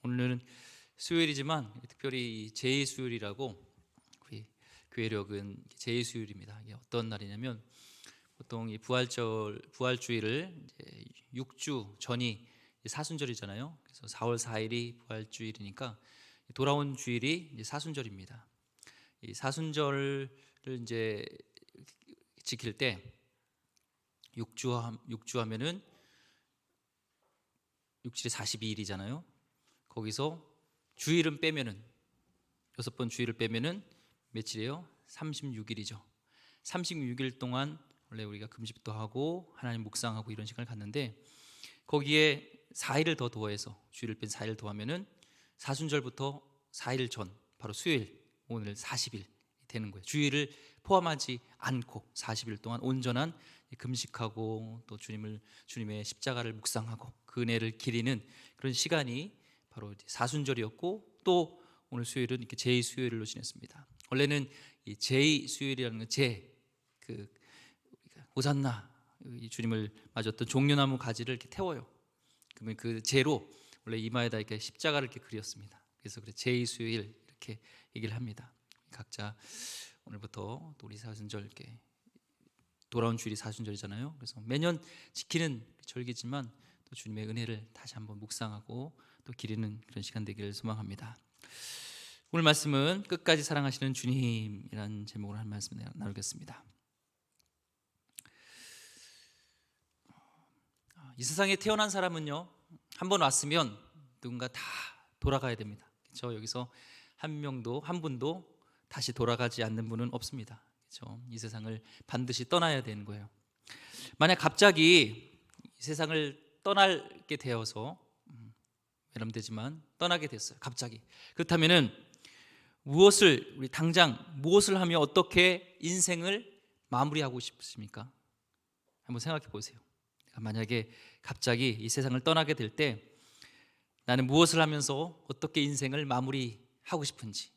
오늘은 수요일이지만 특별히 제2수요일이라고 우리 교회력은 제2수요일입니다. 이게 어떤 날이냐면 보통 이 부활주일을 이제 6주 전이 사순절이잖아요. 그래서 4월 4일이 부활주일이니까 돌아온 주일이 이제 사순절입니다. 이 사순절을 이제 지킬 때 6주 하면은 6일이 42일이잖아요. 거기서 주일은 빼면은 6번 주일을 빼면은 며칠이에요? 36일이죠. 36일 동안 원래 우리가 금식도 하고 하나님 묵상하고 이런 시간을 갖는데 거기에 4일을 더 더해서 주일을 뺀 4일을 더하면은 사순절부터 4일 전 바로 수요일 오늘 40일 되는 거예요. 주일을 포함하지 않고 40일 동안 온전한 금식하고 또 주님의 십자가를 묵상하고 그 은혜를 기리는 그런 시간이 바로 사순절이었고 또 오늘 수요일은 이렇게 제2수요일로 지냈습니다. 원래는 이 제2수요일이라는 건 그 호산나 이 주님을 맞았던 종려나무 가지를 이렇게 태워요. 그러면 그 제로 원래 이마에다 이렇게 십자가를 이렇게 그렸습니다. 그래서 제2수요일 이렇게 얘기를 합니다. 각자 오늘부터 또 우리 사순절 이렇게 돌아온 주일이 사순절이잖아요. 그래서 매년 지키는 절기지만 또 주님의 은혜를 다시 한번 묵상하고 또 기리는 그런 시간 되기를 소망합니다. 오늘 말씀은 끝까지 사랑하시는 주님이라는 제목으로 한 말씀 나누겠습니다. 이 세상에 태어난 사람은요 한 번 왔으면 누군가 다 돌아가야 됩니다. 그렇죠? 여기서 한 분도 다시 돌아가지 않는 분은 없습니다. 그렇죠? 이 세상을 반드시 떠나야 되는 거예요. 만약 갑자기 이 세상을 떠나게 되어서 외람되지만 떠나게 됐어요. 갑자기. 그렇다면은 우리 당장 무엇을 하며 어떻게 인생을 마무리하고 싶으십니까? 한번 생각해 보세요. 만약에 갑자기 이 세상을 떠나게 될 때 나는 무엇을 하면서 어떻게 인생을 마무리하고 싶은지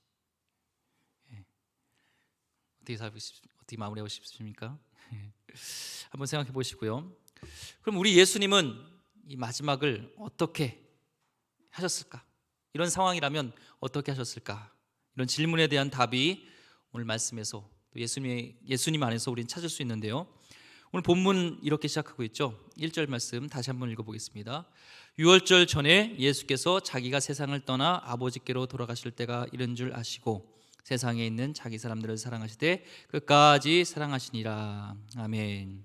어떻게 마무리하고 싶습니까? 한번 생각해 보시고요. 그럼 우리 예수님은 이 마지막을 어떻게 하셨을까? 이런 상황이라면 어떻게 하셨을까? 이런 질문에 대한 답이 오늘 말씀에서 또 예수님 안에서 우리는 찾을 수 있는데요. 오늘 본문 이렇게 시작하고 있죠. 1절 말씀 다시 한번 읽어보겠습니다. 유월절 전에 예수께서 자기가 세상을 떠나 아버지께로 돌아가실 때가 이른 줄 아시고 세상에 있는 자기 사람들을 사랑하시되 끝까지 사랑하시니라. 아멘.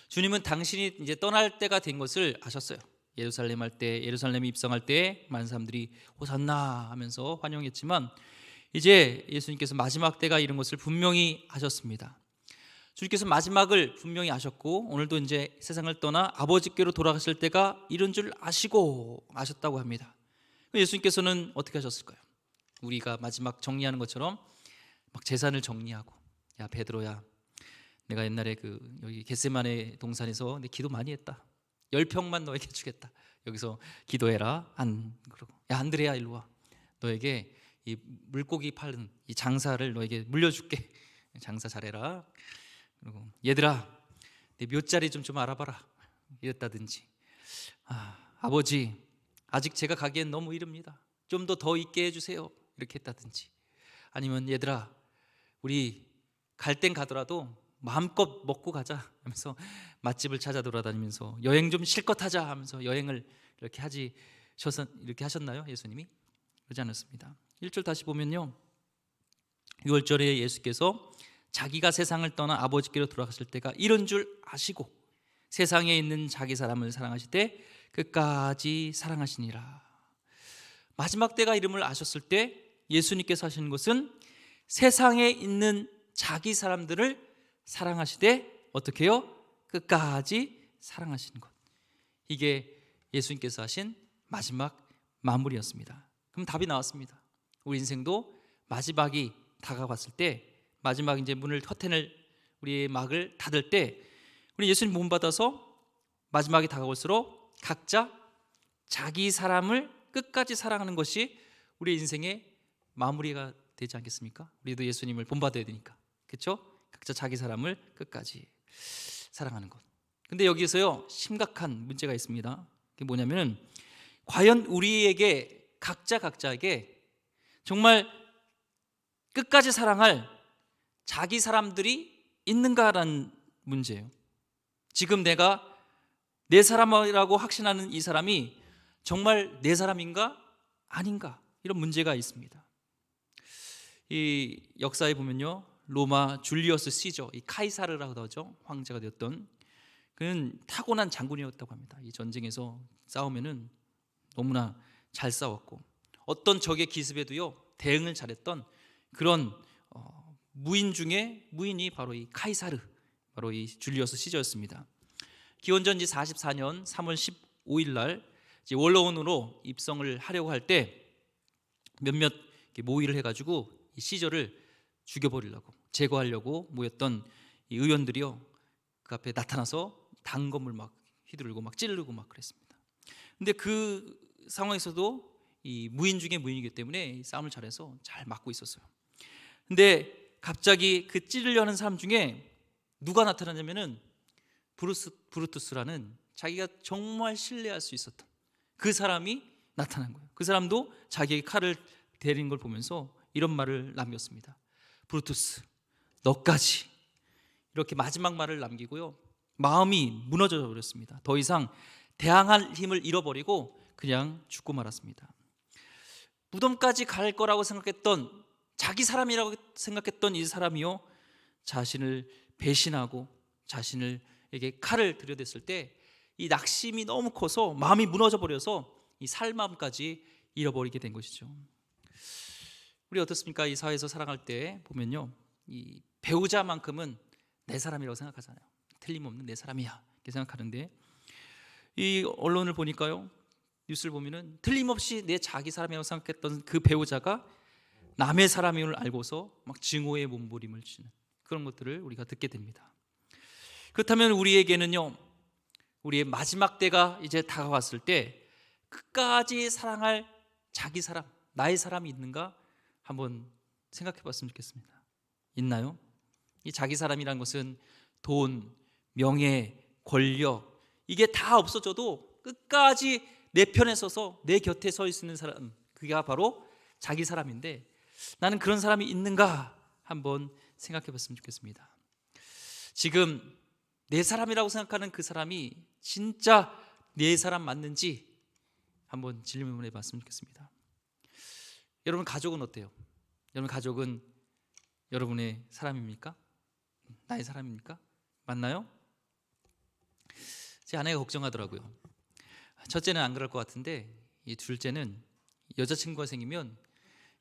주님은 당신이 이제 떠날 때가 된 것을 아셨어요. 예루살렘에 입성할 때 많은 사람들이 호산나 하면서 환영했지만 이제 예수님께서 마지막 때가 이른 것을 분명히 아셨습니다. 주님께서 마지막을 분명히 아셨고 오늘도 이제 세상을 떠나 아버지께로 돌아가실 때가 이른 줄 아셨다고 합니다. 예수님께서는 어떻게 하셨을까요? 우리가 마지막 정리하는 것처럼 막 재산을 정리하고, 야 베드로야, 내가 옛날에 여기 겟세마네 동산에서 내 기도 많이 했다. 10평만 너에게 주겠다. 여기서 기도해라. 그러고 야 안드레야 일로 와. 너에게 이 물고기 파는 이 장사를 너에게 물려줄게. 장사 잘해라. 그리고 얘들아 내 묘자리 좀 알아봐라. 이랬다든지 아버지 아직 제가 가기엔 너무 이릅니다. 좀 더 있게 해주세요. 이렇게 했다든지 아니면 얘들아 우리 갈 땐 가더라도 마음껏 먹고 가자 하면서 맛집을 찾아 돌아다니면서 여행 좀 실컷 하자 하면서 여행을 이렇게 하셨나요? 예수님이? 그러지 않았습니다. 1절 다시 보면요 6월절에 예수께서 자기가 세상을 떠나 아버지께로 돌아가실 때가 이른 줄 아시고 세상에 있는 자기 사람을 사랑하시되 끝까지 사랑하시니라. 마지막 때가 이름을 아셨을 때 예수님께서 하시는 것은 세상에 있는 자기 사람들을 사랑하시되 어떻게 해요? 끝까지 사랑하시는 것. 이게 예수님께서 하신 마지막 마무리였습니다. 그럼 답이 나왔습니다. 우리 인생도 마지막이 다가왔을 때 마지막 이제 커튼을 우리의 막을 닫을 때 우리 예수님 본받아서 마지막이 다가올수록 각자 자기 사람을 끝까지 사랑하는 것이 우리 인생의 마무리가 되지 않겠습니까? 우리도 예수님을 본받아야 되니까. 그렇죠? 각자 자기 사람을 끝까지 사랑하는 것. 근데 여기서요 심각한 문제가 있습니다. 그게 뭐냐면 과연 우리에게 각자에게 정말 끝까지 사랑할 자기 사람들이 있는가라는 문제예요. 지금 내가 내 사람이라고 확신하는 이 사람이 정말 내 사람인가 아닌가, 이런 문제가 있습니다. 이 역사에 보면요, 로마 줄리어스 시저, 이 카이사르라고 하죠, 황제가 되었던, 그는 타고난 장군이었다고 합니다. 이 전쟁에서 싸우면은 너무나 잘 싸웠고 어떤 적의 기습에도요 대응을 잘했던 그런 무인 중에 무인이 바로 이 카이사르, 바로 이 줄리어스 시저였습니다. 기원전 44년 3월 15일 날 원로원으로 입성을 하려고 할 때 몇몇 모의를 해가지고 이 시저를 죽여버리려고, 제거하려고 모였던 이 의원들이요 그 앞에 나타나서 단검을 막 휘두르고 막 찌르고 막 그랬습니다. 근데 그 상황에서도 이 무인 중에 무인이기 때문에 싸움을 잘해서 잘 막고 있었어요. 근데 갑자기 그 찌르려는 사람 중에 누가 나타나냐면은 브루투스라는 자기가 정말 신뢰할 수 있었던 그 사람이 나타난 거예요. 그 사람도 자기의 칼을 대리는 걸 보면서 이런 말을 남겼습니다. 브루투스, 너까지. 이렇게 마지막 말을 남기고요 마음이 무너져 버렸습니다. 더 이상 대항할 힘을 잃어버리고 그냥 죽고 말았습니다. 무덤까지 갈 거라고 생각했던, 자기 사람이라고 생각했던 이 사람이요 자신을 배신하고 자신에게 칼을 들여댔을 때 이 낙심이 너무 커서 마음이 무너져 버려서 이 살 마음까지 잃어버리게 된 것이죠. 우리 어떻습니까? 이 사회에서 살아갈 때 보면요 이 배우자만큼은 내 사람이라고 생각하잖아요. 틀림없는 내 사람이야 이렇게 생각하는데, 이 언론을 보니까요, 뉴스를 보면은 틀림없이 내 자기 사람이라고 생각했던 그 배우자가 남의 사람임을 알고서 막 증오의 몸부림을 치는 그런 것들을 우리가 듣게 됩니다. 그렇다면 우리에게는요, 우리의 마지막 때가 이제 다가왔을 때 끝까지 사랑할 자기 사람, 나의 사람이 있는가 한번 생각해 봤으면 좋겠습니다. 있나요? 이 자기 사람이라는 것은 돈, 명예, 권력, 이게 다 없어져도 끝까지 내 편에 서서 내 곁에 서 있는 사람, 그게 바로 자기 사람인데 나는 그런 사람이 있는가 한번 생각해 봤으면 좋겠습니다. 지금 내 사람이라고 생각하는 그 사람이 진짜 내 사람 맞는지 한번 질문해 봤으면 좋겠습니다. 여러분 가족은 어때요? 여러분 가족은 여러분의 사람입니까? 나의 사람입니까? 맞나요? 제 아내가 걱정하더라고요. 첫째는 안 그럴 것 같은데 이 둘째는 여자친구가 생기면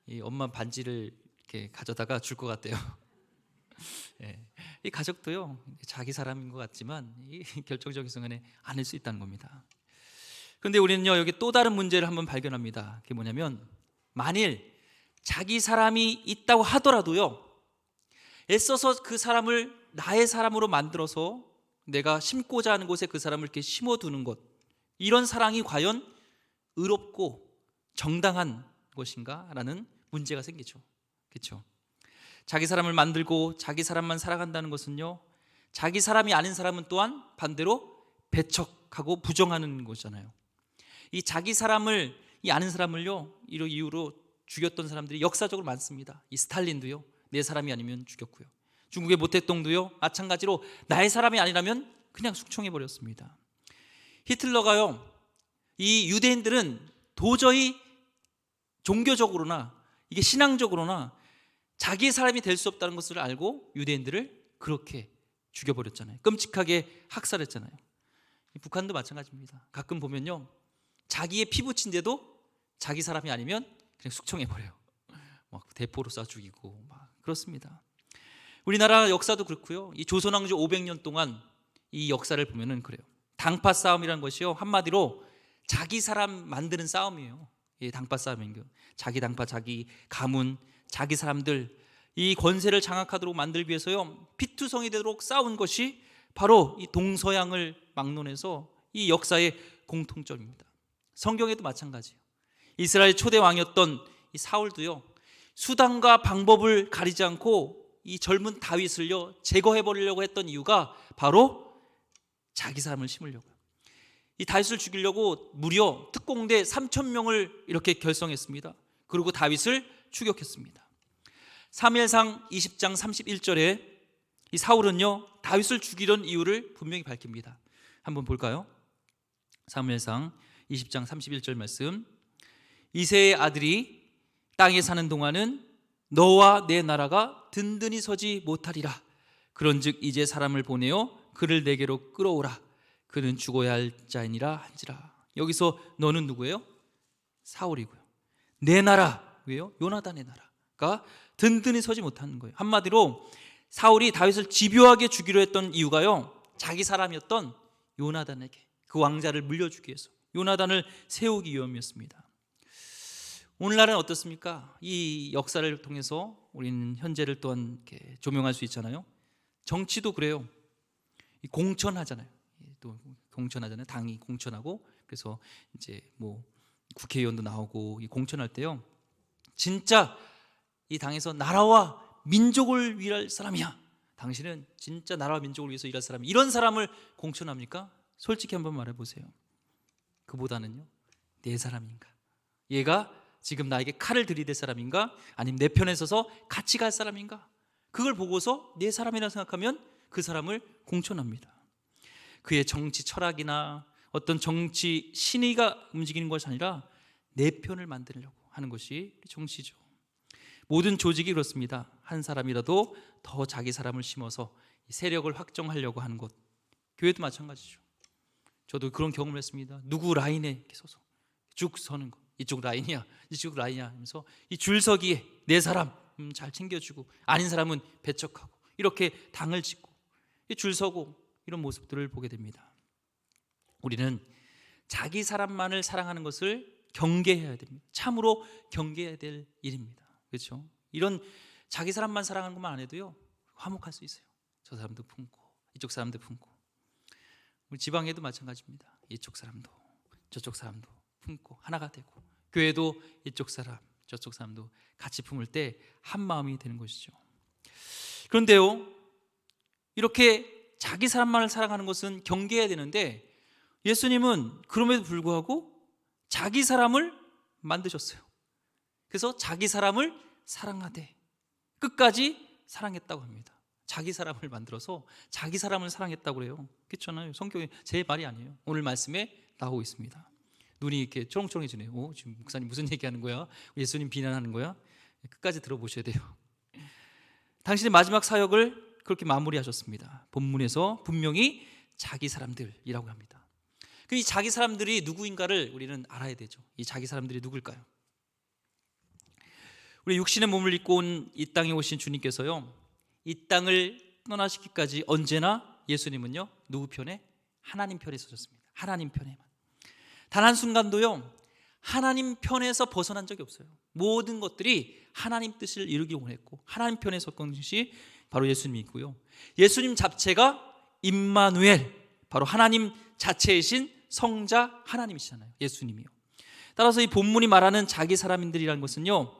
이 엄마 반지를 이렇게 가져다가 줄 것 같대요. 예. 이 가족도요 자기 사람인 것 같지만 이 결정적인 순간에 아닐 수 있다는 겁니다. 그런데 우리는요 여기 또 다른 문제를 한번 발견합니다. 그게 뭐냐면, 만일 자기 사람이 있다고 하더라도요 애써서 그 사람을 나의 사람으로 만들어서 내가 심고자 하는 곳에 그 사람을 이렇게 심어두는 것, 이런 사랑이 과연 의롭고 정당한 것인가 라는 문제가 생기죠. 그렇죠? 자기 사람을 만들고 자기 사람만 살아간다는 것은요 자기 사람이 아닌 사람은 또한 반대로 배척하고 부정하는 것이잖아요. 이 자기 사람을 이 아는 사람을요 이런 이유로 죽였던 사람들이 역사적으로 많습니다. 이 스탈린도요 내 사람이 아니면 죽였고요, 중국의 모택동도요 마찬가지로 나의 사람이 아니라면 그냥 숙청해 버렸습니다. 히틀러가요 이 유대인들은 도저히 종교적으로나 이게 신앙적으로나 자기의 사람이 될 수 없다는 것을 알고 유대인들을 그렇게 죽여버렸잖아요. 끔찍하게 학살했잖아요. 북한도 마찬가지입니다. 가끔 보면요 자기의 피부친데도 자기 사람이 아니면 그냥 숙청해버려요. 막 대포로 쏴 죽이고 막 그렇습니다. 우리나라 역사도 그렇고요, 이 조선왕조 500년 동안 이 역사를 보면은 그래요. 당파 싸움이라는 것이요 한마디로 자기 사람 만드는 싸움이에요. 이 당파 싸움인 거, 자기 당파, 자기 가문, 자기 사람들, 이 권세를 장악하도록 만들기 위해서요 피투성이 되도록 싸운 것이 바로 이 동서양을 막론해서 이 역사의 공통점입니다. 성경에도 마찬가지예요. 이스라엘 초대 왕이었던 이 사울도요 수단과 방법을 가리지 않고 이 젊은 다윗을요 제거해 버리려고 했던 이유가 바로 자기 사람을 심으려고요. 이 다윗을 죽이려고 무려 특공대 3,000명을 이렇게 결성했습니다. 그리고 다윗을 추격했습니다. 사무엘상 20장 31절에 이 사울은요 다윗을 죽이려는 이유를 분명히 밝힙니다. 한번 볼까요? 사무엘상 20장 31절 말씀. 이새의 아들이 땅에 사는 동안은 너와 내 나라가 든든히 서지 못하리라. 그런즉 이제 사람을 보내어 그를 내게로 끌어오라. 그는 죽어야 할 자이니라 한지라. 여기서 너는 누구예요? 사울이고요. 내 나라, 왜요? 요나단의 나라가 든든히 서지 못하는 거예요. 한마디로 사울이 다윗을 집요하게 죽이려 했던 이유가요, 자기 사람이었던 요나단에게 그 왕자를 물려주기 위해서, 요나단을 세우기 위함이었습니다. 오늘날은 어떻습니까? 이 역사를 통해서 우리는 현재를 또한 이렇게 조명할 수 있잖아요. 정치도 그래요. 공천하잖아요. 또 공천하잖아요. 당이 공천하고, 그래서 이제 뭐 국회의원도 나오고 공천할 때요, 진짜 이 당에서 나라와 민족을 위할 사람이야, 당신은 진짜 나라와 민족을 위해서 일할 사람이야, 이런 사람을 공천합니까? 솔직히 한번 말해보세요. 그보다는요, 내 사람인가, 얘가 지금 나에게 칼을 들이댈 사람인가, 아니면 내 편에 서서 같이 갈 사람인가, 그걸 보고서 내 사람이라 생각하면 그 사람을 공천합니다. 그의 정치 철학이나 어떤 정치 신의가 움직이는 것이 아니라 내 편을 만들려고 하는 것이 정치죠. 모든 조직이 그렇습니다. 한 사람이라도 더 자기 사람을 심어서 세력을 확정하려고 하는 것, 교회도 마찬가지죠. 저도 그런 경험을 했습니다. 누구 라인에 이렇게 서서 쭉 서는 거, 이쪽 라인이야, 이쪽 라인이야 하면서 이 줄서기에 내 사람 잘 챙겨주고, 아닌 사람은 배척하고, 이렇게 당을 짓고 줄 서고, 이런 모습들을 보게 됩니다. 우리는 자기 사람만을 사랑하는 것을 경계해야 됩니다. 참으로 경계해야 될 일입니다. 그렇죠? 이런 자기 사람만 사랑하는 것만 안 해도요, 화목할 수 있어요. 저 사람도 품고 이쪽 사람도 품고, 우리 지방에도 마찬가지입니다. 이쪽 사람도 저쪽 사람도 품고 하나가 되고, 교회도 이쪽 사람 저쪽 사람도 같이 품을 때 한 마음이 되는 것이죠. 그런데요, 이렇게 자기 사람만을 사랑하는 것은 경계해야 되는데, 예수님은 그럼에도 불구하고 자기 사람을 만드셨어요. 그래서 자기 사람을 사랑하되 끝까지 사랑했다고 합니다. 자기 사람을 만들어서 자기 사람을 사랑했다고 그래요. 그렇잖아요. 성경에 제 말이 아니에요. 오늘 말씀에 나오고 있습니다. 눈이 이렇게 초롱초롱해지네요. 지금 목사님 무슨 얘기하는 거야? 예수님 비난하는 거야? 끝까지 들어보셔야 돼요. 당신의 마지막 사역을 그렇게 마무리하셨습니다. 본문에서 분명히 자기 사람들이라고 합니다. 이 자기 사람들이 누구인가를 우리는 알아야 되죠. 이 자기 사람들이 누굴까요? 우리 육신의 몸을 입고 온 이 땅에 오신 주님께서요, 이 땅을 떠나시기까지 언제나 예수님은요, 누구 편에? 하나님 편에 서셨습니다. 하나님 편에만. 단 한순간도요 하나님 편에서 벗어난 적이 없어요. 모든 것들이 하나님 뜻을 이루기 원했고, 하나님 편에 섰던 것이 바로 예수님이고요, 예수님 자체가 임마누엘, 바로 하나님 자체이신 성자 하나님이시잖아요, 예수님이요. 따라서 이 본문이 말하는 자기 사람들이라는 것은요,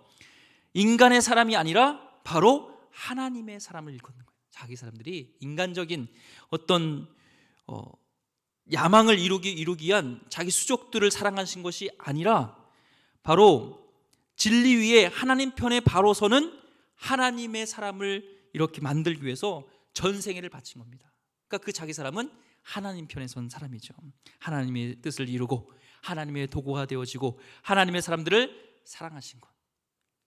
인간의 사람이 아니라 바로 하나님의 사람을 일컫는 거예요. 자기 사람들이 인간적인 어떤 야망을 이루기 위한 자기 수족들을 사랑하신 것이 아니라, 바로 진리 위에 하나님 편에 바로 서는 하나님의 사람을 이렇게 만들기 위해서 전생애를 바친 겁니다. 그러니까 그 자기 사람은 하나님 편에 선 사람이죠. 하나님의 뜻을 이루고 하나님의 도구가 되어지고 하나님의 사람들을 사랑하신 것,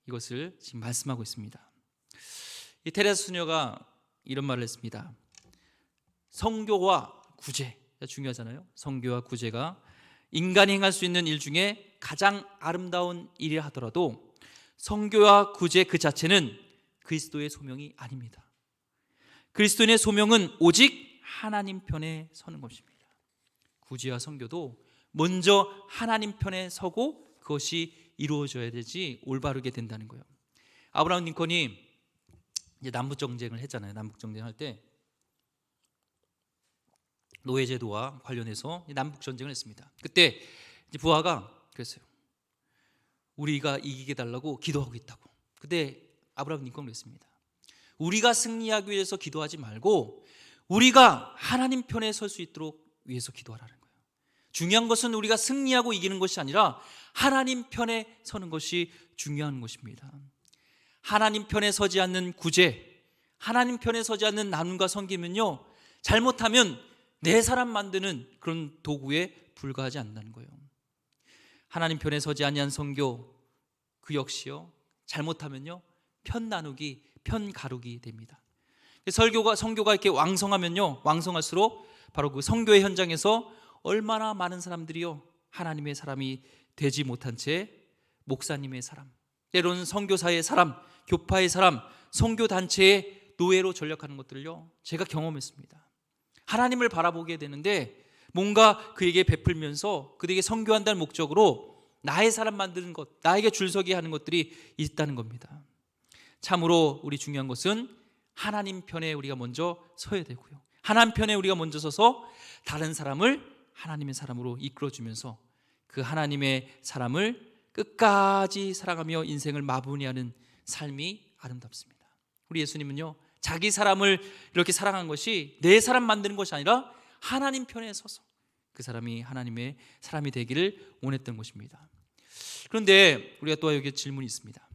이것을 지금 말씀하고 있습니다. 이 테레사 수녀가 이런 말을 했습니다. 성교와 구제, 중요하잖아요. 성교와 구제가 인간이 행할 수 있는 일 중에 가장 아름다운 일이라 하더라도 성교와 구제 그 자체는 그리스도의 소명이 아닙니다. 그리스도인의 소명은 오직 하나님 편에 서는 것입니다. 구제와 성교도 먼저 하나님 편에 서고 그것이 이루어져야 되지 올바르게 된다는 거예요. 아브라함 링컨이 이제 남북 정쟁을 했잖아요. 남북 정쟁할 때 노예제도와 관련해서 남북 전쟁을 했습니다. 그때 이제 부하가 그랬어요. 우리가 이기게 달라고 기도하고 있다고. 그때 아브라함 링컨은 그랬습니다. 우리가 승리하기 위해서 기도하지 말고 우리가 하나님 편에 설 수 있도록 위해서 기도하라는 거예요. 중요한 것은 우리가 승리하고 이기는 것이 아니라 하나님 편에 서는 것이 중요한 것입니다. 하나님 편에 서지 않는 구제, 하나님 편에 서지 않는 나눔과 섬김은요, 잘못하면 내 사람 만드는 그런 도구에 불과하지 않는다는 거예요. 하나님 편에 서지 아니한 선교, 그 역시요, 잘못하면요, 편 나누기, 편 가르기 됩니다. 선교가 이렇게 왕성하면요, 왕성할수록 바로 그 선교의 현장에서 얼마나 많은 사람들이요, 하나님의 사람이 되지 못한 채 목사님의 사람, 때로는 선교사의 사람, 교파의 사람, 선교단체의 노예로 전락하는 것들을요, 제가 경험했습니다. 하나님을 바라보게 되는데 뭔가 그에게 베풀면서 그에게 선교한다는 목적으로 나의 사람 만드는 것, 나에게 줄서게 하는 것들이 있다는 겁니다. 참으로 우리 중요한 것은 하나님 편에 우리가 먼저 서야 되고요, 하나님 편에 우리가 먼저 서서 다른 사람을 하나님의 사람으로 이끌어주면서 그 하나님의 사람을 끝까지 사랑하며 인생을 마무리하는 삶이 아름답습니다. 우리 예수님은요, 자기 사람을 이렇게 사랑한 것이 내 사람 만드는 것이 아니라 하나님 편에 서서 그 사람이 하나님의 사람이 되기를 원했던 것입니다. 그런데 우리가 또 여기 질문이 있습니다.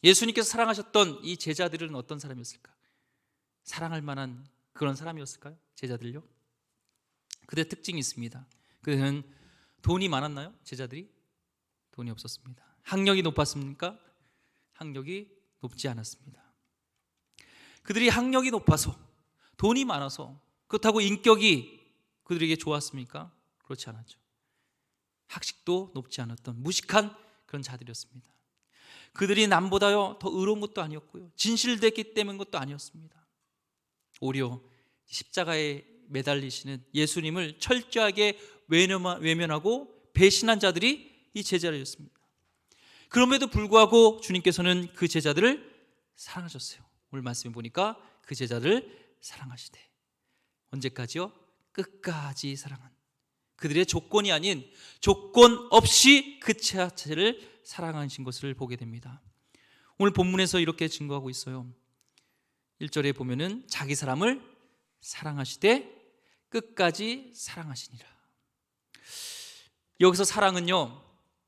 예수님께서 사랑하셨던 이 제자들은 어떤 사람이었을까? 사랑할 만한 그런 사람이었을까요? 제자들요? 그들의 특징이 있습니다. 그들은 돈이 많았나요? 제자들이? 돈이 없었습니다. 학력이 높았습니까? 학력이 높지 않았습니다. 그들이 학력이 높아서, 돈이 많아서, 그렇다고 인격이 그들에게 좋았습니까? 그렇지 않았죠. 학식도 높지 않았던 무식한 그런 자들이었습니다. 그들이 남보다요 더 의로운 것도 아니었고요, 진실됐기 때문인 것도 아니었습니다. 오히려 십자가에 매달리시는 예수님을 철저하게 외면하고 배신한 자들이 이 제자들이었습니다. 그럼에도 불구하고 주님께서는 그 제자들을 사랑하셨어요. 오늘 말씀에 보니까 그 제자들을 사랑하시되, 언제까지요? 끝까지 사랑한, 그들의 조건이 아닌 조건 없이 그 자체를 사랑하신 것을 보게 됩니다. 오늘 본문에서 이렇게 증거하고 있어요. 1절에 보면은 자기 사람을 사랑하시되 끝까지 사랑하시니라. 여기서 사랑은요,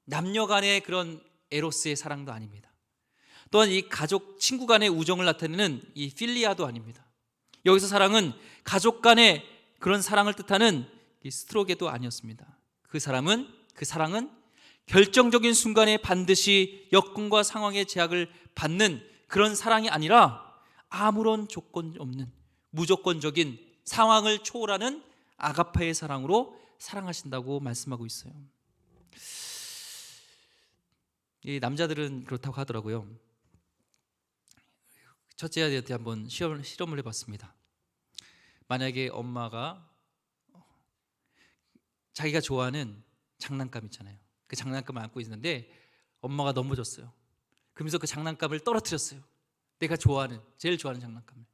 남녀 간의 그런 에로스의 사랑도 아닙니다. 또한 이 가족, 친구 간의 우정을 나타내는 이 필리아도 아닙니다. 여기서 사랑은 가족 간의 그런 사랑을 뜻하는 이 스트로게도 아니었습니다. 그 사랑은 결정적인 순간에 반드시 여건과 상황의 제약을 받는 그런 사랑이 아니라 아무런 조건 없는 무조건적인 상황을 초월하는 아가페의 사랑으로 사랑하신다고 말씀하고 있어요. 이 남자들은 그렇다고 하더라고요. 첫째 아이한테 한번 실험을 해봤습니다. 만약에 엄마가 자기가 좋아하는 장난감 있잖아요, 그 장난감을 안고 있는데 엄마가 넘어졌어요. 그러면서 그 장난감을 떨어뜨렸어요. 내가 제일 좋아하는 장난감을.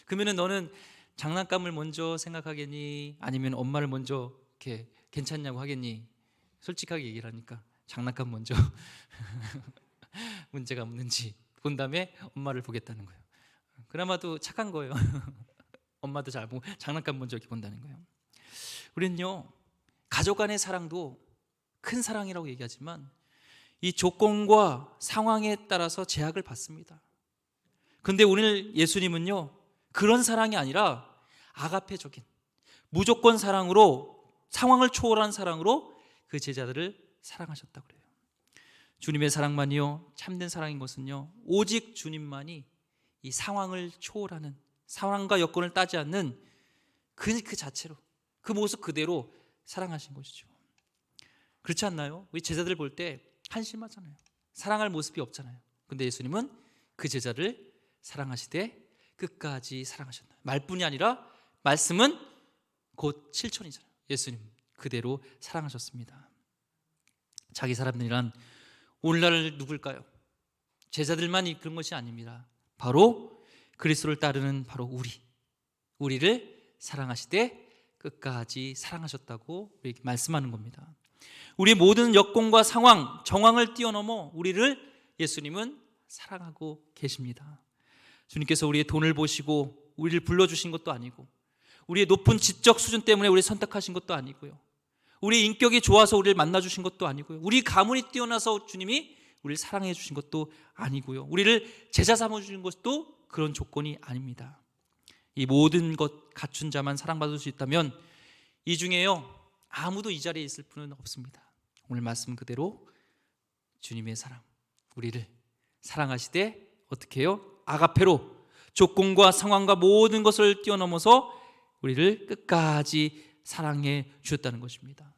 그러면은 너는 장난감을 먼저 생각하겠니? 아니면 엄마를 먼저 이렇게 괜찮냐고 하겠니? 솔직하게 얘기를 하니까 장난감 먼저 문제가 없는지 본 다음에 엄마를 보겠다는 거예요. 그나마도 착한 거예요. 엄마도 잘 보고 장난감 먼저 이렇게 본다는 거예요. 우리는요, 가족 간의 사랑도 큰 사랑이라고 얘기하지만 이 조건과 상황에 따라서 제약을 받습니다. 그런데 오늘 예수님은요, 그런 사랑이 아니라 아가페적인 무조건 사랑으로, 상황을 초월한 사랑으로 그 제자들을 사랑하셨다고 그래요. 주님의 사랑만이요 참된 사랑인 것은요, 오직 주님만이 이 상황을 초월하는, 상황과 여건을 따지 않는 그 자체로, 그 모습 그대로 사랑하신 것이죠. 그렇지 않나요? 우리 제자들 볼 때 한심하잖아요. 사랑할 모습이 없잖아요. 근데 예수님은 그 제자를 사랑하시되 끝까지 사랑하셨나요? 말뿐이 아니라 말씀은 곧 실천이잖아요. 예수님 그대로 사랑하셨습니다. 자기 사람들이란 오늘날 누굴까요? 제자들만 이끄는 것이 아닙니다. 바로 그리스도를 따르는 바로 우리를 사랑하시되 끝까지 사랑하셨다고 우리에게 말씀하는 겁니다. 우리의 모든 여건과 상황, 정황을 뛰어넘어 우리를 예수님은 사랑하고 계십니다. 주님께서 우리의 돈을 보시고 우리를 불러주신 것도 아니고, 우리의 높은 지적 수준 때문에 우리를 선택하신 것도 아니고요, 우리 인격이 좋아서 우리를 만나 주신 것도 아니고요. 우리 가문이 뛰어나서 주님이 우리를 사랑해 주신 것도 아니고요. 우리를 제자 삼아 주신 것도 그런 조건이 아닙니다. 이 모든 것 갖춘 자만 사랑받을 수 있다면 이 중에요 아무도 이 자리에 있을 분은 없습니다. 오늘 말씀 그대로 주님의 사랑, 우리를 사랑하시되 어떻게 해요? 아가페로 조건과 상황과 모든 것을 뛰어넘어서 우리를 끝까지 사랑해 주셨다는 것입니다.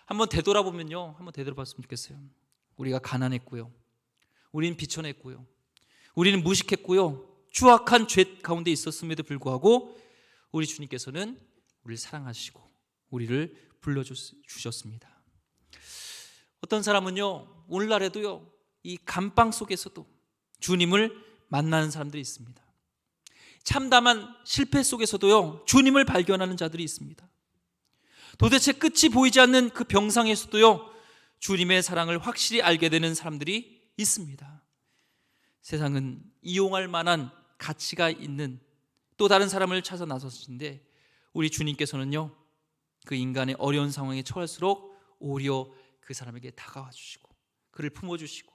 한번 되돌아보면요, 한번 되돌아봤으면 좋겠어요. 우리가 가난했고요, 우리는 비천했고요, 우리는 무식했고요, 추악한 죄 가운데 있었음에도 불구하고 우리 주님께서는 우리를 사랑하시고 우리를 불러주셨습니다. 어떤 사람은요 오늘날에도요 이 감방 속에서도 주님을 만나는 사람들이 있습니다. 참담한 실패 속에서도요 주님을 발견하는 자들이 있습니다. 도대체 끝이 보이지 않는 그 병상에서도요 주님의 사랑을 확실히 알게 되는 사람들이 있습니다. 세상은 이용할 만한 가치가 있는 또 다른 사람을 찾아 나섰는데 우리 주님께서는요 그 인간의 어려운 상황에 처할수록 오히려 그 사람에게 다가와 주시고 그를 품어주시고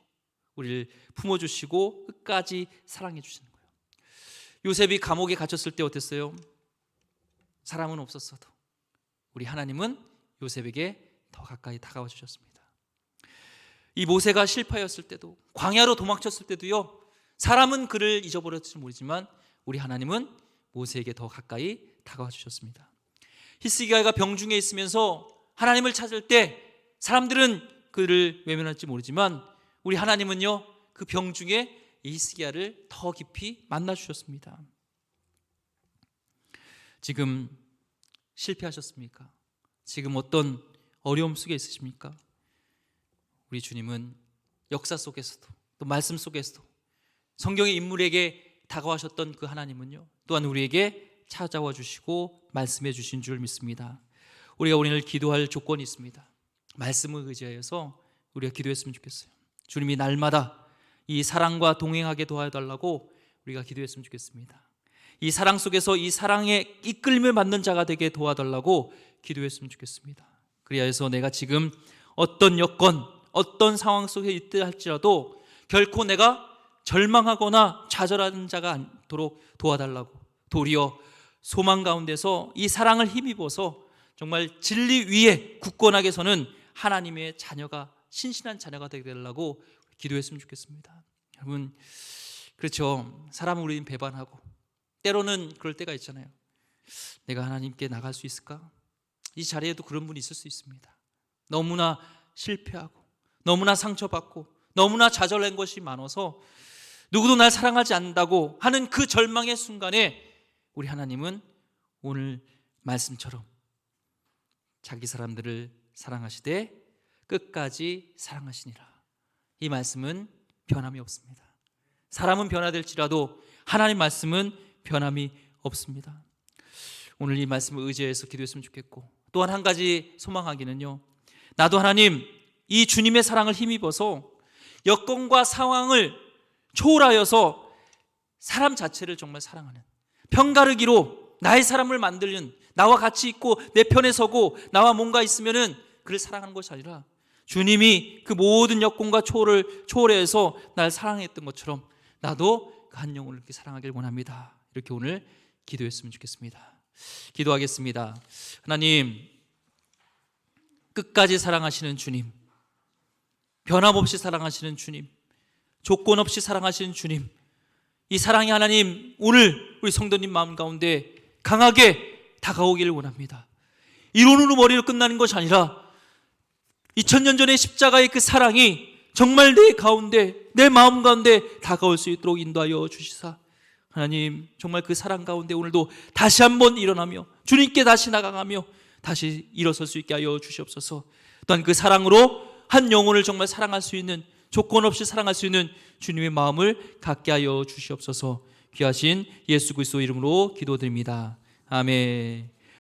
우리를 품어주시고 끝까지 사랑해 주시는 거예요. 요셉이 감옥에 갇혔을 때 어땠어요? 사람은 없었어도 우리 하나님은 요셉에게 더 가까이 다가와 주셨습니다. 이 모세가 실패하였을 때도 광야로 도망쳤을 때도요 사람은 그를 잊어버렸을지 모르지만 우리 하나님은 모세에게 더 가까이 다가와 주셨습니다. 히스기야가 병중에 있으면서 하나님을 찾을 때 사람들은 그를 외면할지 모르지만 우리 하나님은요 그 병중에 히스기야를 더 깊이 만나 주셨습니다. 지금 실패하셨습니까? 지금 어떤 어려움 속에 있으십니까? 우리 주님은 역사 속에서도 또 말씀 속에서도 성경의 인물에게 다가와셨던 그 하나님은요 또한 우리에게 찾아와 주시고 말씀해 주신 줄 믿습니다. 우리가 오늘 기도할 조건이 있습니다. 말씀을 의지하여서 우리가 기도했으면 좋겠어요. 주님이 날마다 이 사랑과 동행하게 도와달라고 우리가 기도했으면 좋겠습니다. 이 사랑 속에서 이 사랑에 이끌림을 받는 자가 되게 도와달라고 기도했으면 좋겠습니다. 그리하여서 내가 지금 어떤 여건, 어떤 상황 속에 있다 할지라도 결코 내가 절망하거나 좌절하는 자가 않도록 도와달라고 도리어 소망 가운데서 이 사랑을 힘입어서 정말 진리 위에 굳건하게 서는 하나님의 자녀가 신실한 자녀가 되게 되려고 기도했으면 좋겠습니다. 여러분 그렇죠. 사람은 우리는 배반하고 때로는 그럴 때가 있잖아요. 내가 하나님께 나갈 수 있을까? 이 자리에도 그런 분이 있을 수 있습니다. 너무나 실패하고 너무나 상처받고 너무나 좌절한 것이 많아서 누구도 날 사랑하지 않는다고 하는 그 절망의 순간에 우리 하나님은 오늘 말씀처럼 자기 사람들을 사랑하시되 끝까지 사랑하시니라. 이 말씀은 변함이 없습니다. 사람은 변화될지라도 하나님 말씀은 변함이 없습니다. 오늘 이 말씀을 의지해서 기도했으면 좋겠고 또한 한 가지 소망하기는요 나도 하나님 이 주님의 사랑을 힘입어서 여건과 상황을 초월하여서 사람 자체를 정말 사랑하는 편가르기로 나의 사람을 만들는 나와 같이 있고 내 편에 서고 나와 뭔가 있으면은 그를 사랑하는 것이 아니라 주님이 그 모든 여건과 초월을 초월해서 날 사랑했던 것처럼 나도 그 한 영혼을 이렇게 사랑하길 원합니다. 이렇게 오늘 기도했으면 좋겠습니다. 기도하겠습니다. 하나님 끝까지 사랑하시는 주님, 변함없이 사랑하시는 주님, 조건 없이 사랑하시는 주님, 이 사랑이 하나님 오늘 우리 성도님 마음 가운데 강하게 다가오기를 원합니다. 이론으로 머리로 끝나는 것이 아니라 2000년 전의 십자가의 그 사랑이 정말 내 가운데 내 마음 가운데 다가올 수 있도록 인도하여 주시사 하나님 정말 그 사랑 가운데 오늘도 다시 한번 일어나며 주님께 다시 나아가며 다시 일어설 수 있게 하여 주시옵소서. 또한 그 사랑으로 한 영혼을 정말 사랑할 수 있는 조건 없이 사랑할 수 있는 주님의 마음을 갖게 하여 주시옵소서. 귀하신 예수 그리스도 이름으로 기도드립니다. 아멘.